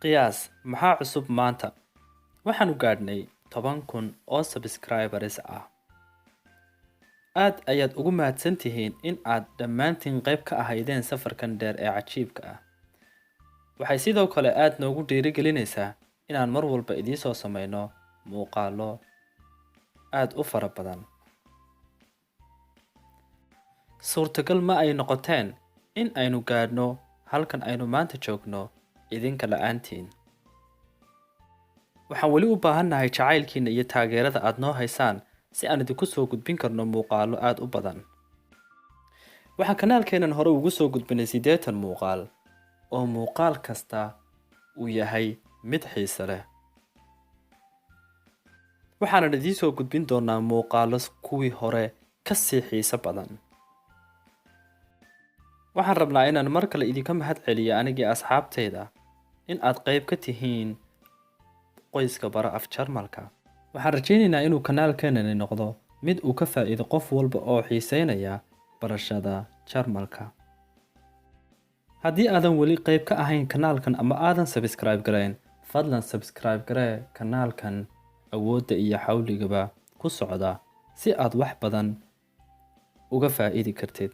qiyaas maxaa cusub maanta? Waxaanu gaadhnay 10,000 oo subscribers ah. Aad ayaad ugu mahadsan tihiin in aad dhammaantiin qayb ka ahaydeen safarkan dheer ee cajiibka ah. Waxay sidoo kale aad noogu dhiirigelinaysaa inaan mar walba idiin soo samayno muuqaallo aad u fara badan. Suurtagal ma ay noqoteen in aynu gaadhno halkan aynu maanta joogno idinka la'aantiin. Waxaan weli u baahannahay jacaylkiina iyo taageerada aad noo haysaan si aan idinku soo gudbin karno muuqaallo aad u badan. Waxaan kanaalkeenan hore ugu soo gudbinay 80 muuqaal oo muuqaal kasta uu yahay mid xiiso leh. Waxaan idiin soo gudbin doonaa muuqaallo kuwii hore ka sii xiiso badan. Waxaan rabnaa inaan mar kale idinka mahad celiyo anigii asxaabteyda in aad qayb ka tihiin qoyska bara af Jarmalka. Waxaan rajaynaynaa inuu kanaalkeenani noqdo mid uu ka faa'iido qof walba oo xiiseynaya barashada Jarmalka. Haddii aadan weli qayb ka ahayn kanaalkan ama aadan subscribe gareyn, fadlan subscribe garee kanaalkan awoodda iyo xawligaba ku socda si aad wax badan uga faa'iidi kartid.